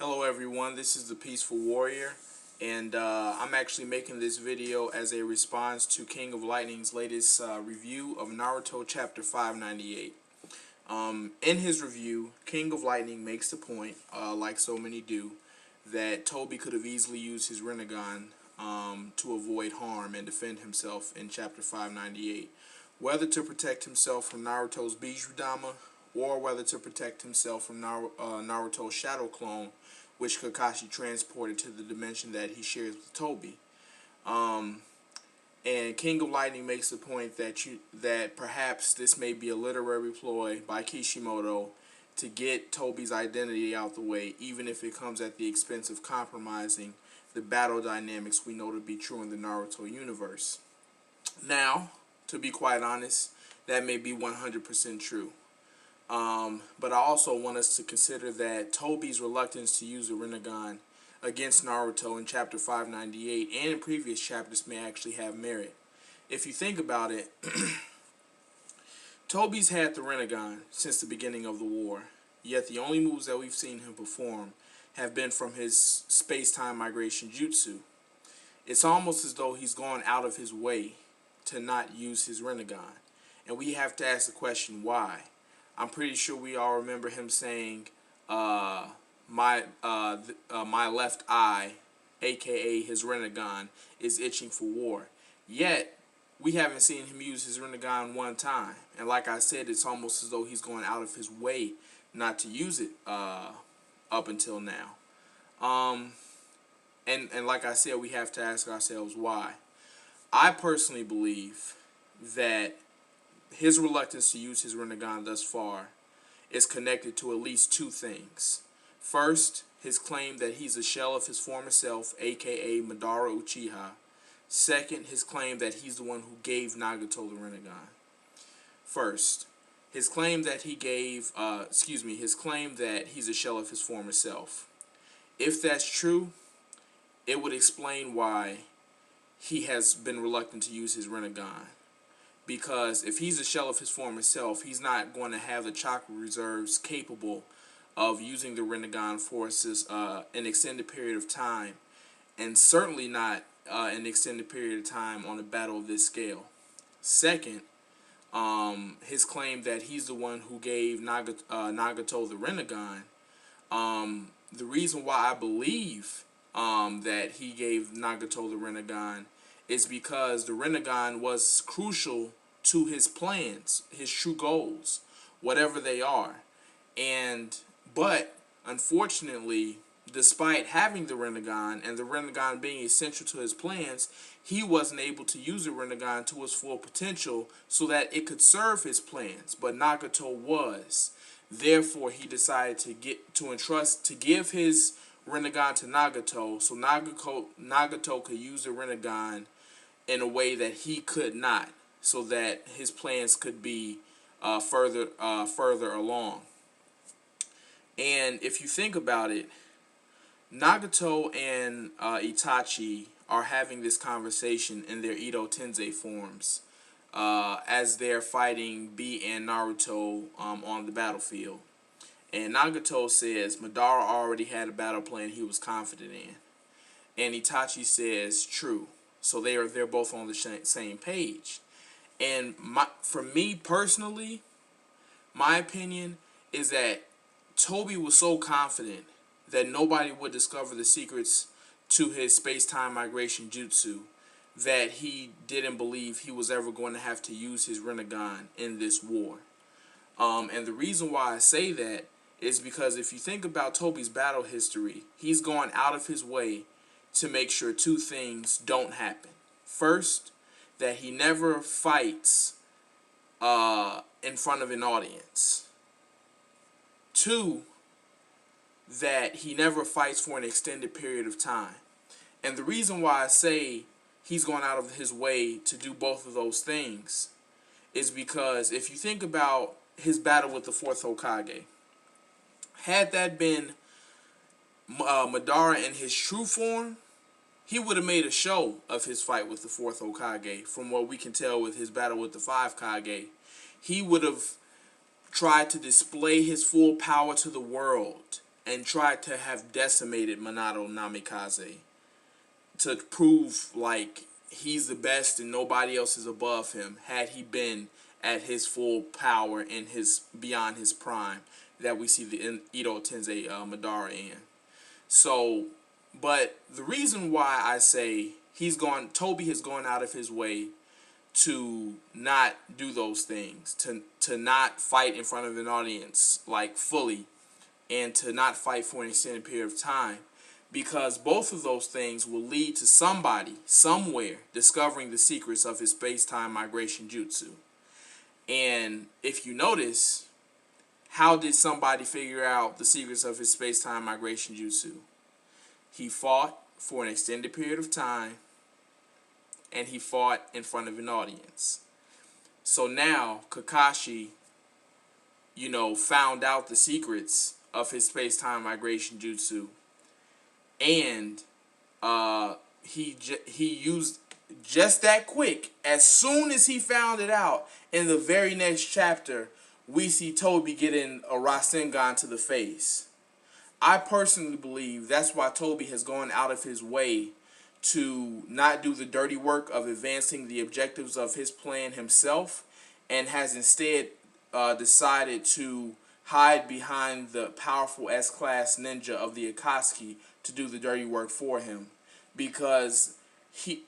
Hello everyone, this is the Peaceful Warrior, and I'm actually making this video as a response to King of Lightning's latest review of Naruto Chapter 598. In his review, King of Lightning makes the point, like so many do, that Tobi could have easily used his Rinnegan to avoid harm and defend himself in Chapter 598, whether to protect himself from Naruto's Bijudama or whether to protect himself from Naruto's Shadow Clone, which Kakashi transported to the dimension that he shares with Tobi. And King of Lightning makes the point that perhaps this may be a literary ploy by Kishimoto to get Tobi's identity out the way, even if it comes at the expense of compromising the battle dynamics we know to be true in the Naruto universe. Now, to be quite honest, that may be 100% true. But I also want us to consider that Tobi's reluctance to use the Rinnegan against Naruto in Chapter 598 and in previous chapters may actually have merit. If you think about it, Tobi's had the Rinnegan since the beginning of the war, yet the only moves that we've seen him perform have been from his space-time migration jutsu. It's almost as though he's gone out of his way to not use his Rinnegan, and we have to ask the question why. I'm pretty sure we all remember him saying, my left eye, aka his Rinnegan, is itching for war. Yet, we haven't seen him use his Rinnegan one time. And like I said, it's almost as though he's going out of his way not to use it up until now. And like I said, we have to ask ourselves why. I personally believe that his reluctance to use his Rinnegan thus far is connected to at least two things. First, his claim that he's a shell of his former self, aka Madara Uchiha. Second, his claim that he's the one who gave Nagato the Rinnegan. First, his claim that his claim that he's a shell of his former self. If that's true, it would explain why he has been reluctant to use his Rinnegan. Because if he's a shell of his former self, he's not going to have the chakra reserves capable of using the Rinnegan for an extended period of time, and certainly not an extended period of time on a battle of this scale. Second, his claim that he's the one who gave Nagato the Rinnegan. The reason why I believe that he gave Nagato the Rinnegan is because the Rinnegan was crucial to his plans, his true goals, whatever they are. But unfortunately, despite having the Rinnegan and the Rinnegan being essential to his plans, he wasn't able to use the Rinnegan to its full potential so that it could serve his plans. But Nagato was. Therefore, he decided to give his Rinnegan to Nagato, so Nagato could use the Rinnegan in a way that he could not, so that his plans could be further along. And if you think about it, Nagato and Itachi are having this conversation in their Edo Tensei forms as they're fighting Bee and Naruto on the battlefield. And Nagato says Madara already had a battle plan he was confident in. And Itachi says true. So they're both on the same page. And for me personally, my opinion is that Tobi was so confident that nobody would discover the secrets to his space-time migration jutsu that he didn't believe he was ever going to have to use his Rinnegan in this war. And the reason why I say that is because if you think about Tobi's battle history, he's gone out of his way to make sure two things don't happen. First, that he never fights in front of an audience. Two, that he never fights for an extended period of time. And the reason why I say he's gone out of his way to do both of those things is because if you think about his battle with the fourth Hokage, had that been Madara in his true form, he would have made a show of his fight with the fourth Hokage. From what we can tell with his battle with the five Kage, he would have tried to display his full power to the world and tried to have decimated Minato Namikaze to prove like he's the best and nobody else is above him, had he been at his full power and his beyond his prime that we see the Ito Tensei Madara in. So, but the reason why I say Tobi has gone out of his way to not do those things, to not fight in front of an audience like fully, and to not fight for an extended period of time, because both of those things will lead to somebody somewhere discovering the secrets of his space-time migration jutsu. And if you notice, how did somebody figure out the secrets of his space-time migration jutsu? He fought for an extended period of time, and he fought in front of an audience. So now Kakashi, found out the secrets of his space-time migration jutsu, and he used just that quick. As soon as he found it out, in the very next chapter, we see Tobi getting a Rasengan to the face. I personally believe that's why Tobi has gone out of his way to not do the dirty work of advancing the objectives of his plan himself, and has instead decided to hide behind the powerful S-class ninja of the Akatsuki to do the dirty work for him, because he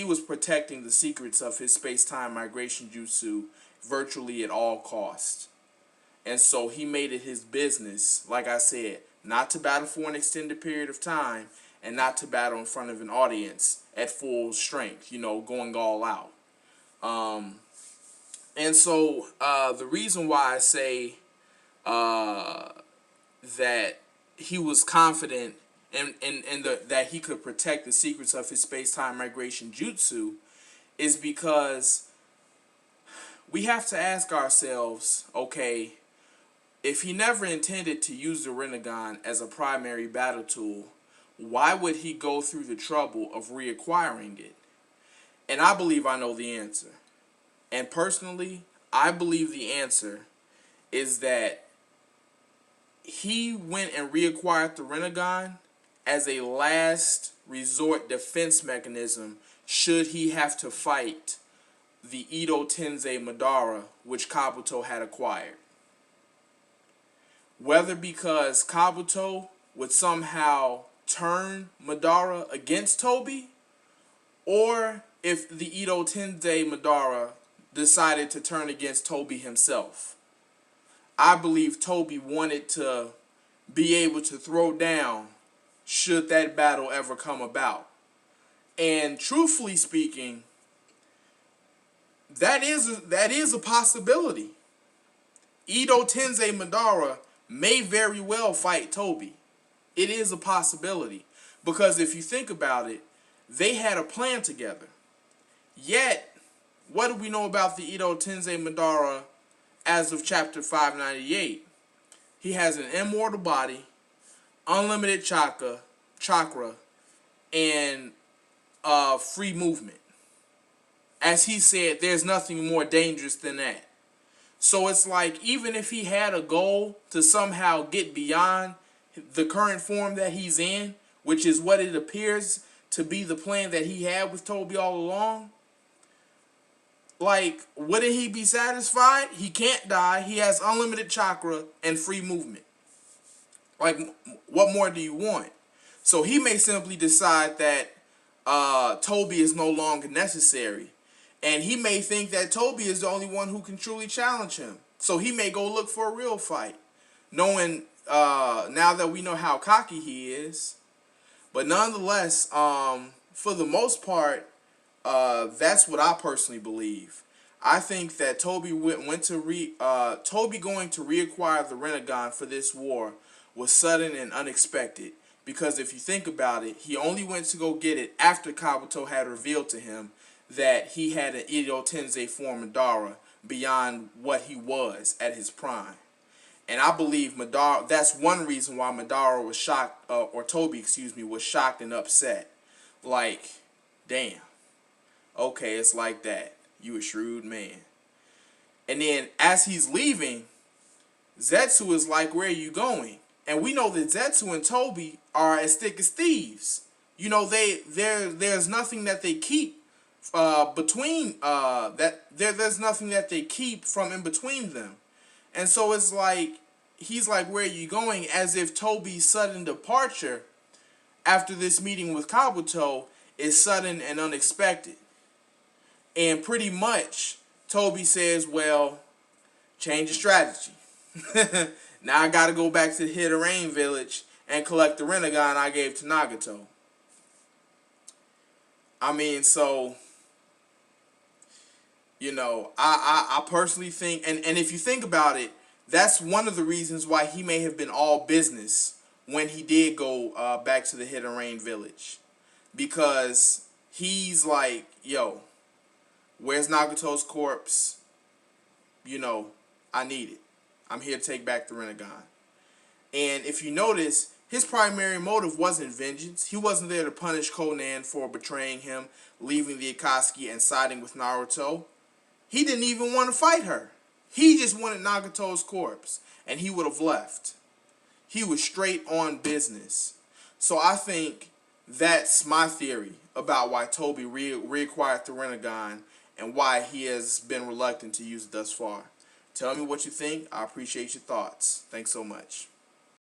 was protecting the secrets of his space-time migration jutsu virtually at all costs. And so he made it his business, like I said, not to battle for an extended period of time, and not to battle in front of an audience at full strength, going all out. And so the reason why I say that he was confident that he could protect the secrets of his space-time migration jutsu is because we have to ask ourselves, okay, if he never intended to use the Rinnegan as a primary battle tool, why would he go through the trouble of reacquiring it? And I believe I know the answer. And personally, I believe the answer is that he went and reacquired the Rinnegan as a last resort defense mechanism should he have to fight the Ito Tensei Madara, which Kabuto had acquired. Whether because Kabuto would somehow turn Madara against Tobi, or if the Ito Tensei Madara decided to turn against Tobi himself. I believe Tobi wanted to be able to throw down should that battle ever come about. And truthfully speaking, that is a possibility. Ito Tensei Madara may very well fight Tobi. It is a possibility. Because if you think about it, they had a plan together. Yet, what do we know about the Ito Tensei Madara as of chapter 598? He has an immortal body, unlimited chakra, and free movement. As he said, there's nothing more dangerous than that. So it's like, even if he had a goal to somehow get beyond the current form that he's in, which is what it appears to be the plan that he had with Tobi all along, like, wouldn't he be satisfied? He can't die. He has unlimited chakra and free movement. Like, what more do you want? So he may simply decide that Tobi is no longer necessary. And he may think that Tobi is the only one who can truly challenge him. So he may go look for a real fight, knowing now that we know how cocky he is. But nonetheless, for the most part, that's what I personally believe. I think that Tobi Tobi going to reacquire the Rinnegan for this war was sudden and unexpected. Because if you think about it, he only went to go get it after Kabuto had revealed to him that he had an Ito Tensei form Madara beyond what he was at his prime. And I believe Madara, that's one reason why Madara was shocked, or Tobi, was shocked and upset. Like, damn. Okay, it's like that. You a shrewd man. And then as he's leaving, Zetsu is like, where are you going? And we know that Zetsu and Tobi are as thick as thieves. You know, there's nothing that they keep there's nothing that they keep from in between them. And so it's like, he's like, where are you going? As if Tobi's sudden departure after this meeting with Kabuto is sudden and unexpected. And pretty much, Tobi says, well, change your strategy. Now I gotta go back to the Hitarain village and collect the Rinnegan I gave to Nagato. I mean, so, you know, I personally think, and if you think about it, that's one of the reasons why he may have been all business when he did go back to the Hitarain village. Because he's like, yo, where's Nagato's corpse? You know, I need it. I'm here to take back the Rinnegan. And if you notice, his primary motive wasn't vengeance. He wasn't there to punish Conan for betraying him, leaving the Akatsuki and siding with Naruto. He didn't even want to fight her. He just wanted Nagato's corpse, and he would have left. He was straight on business. So I think that's my theory about why Tobi reacquired the Rinnegan and why he has been reluctant to use it thus far. Tell me what you think. I appreciate your thoughts. Thanks so much.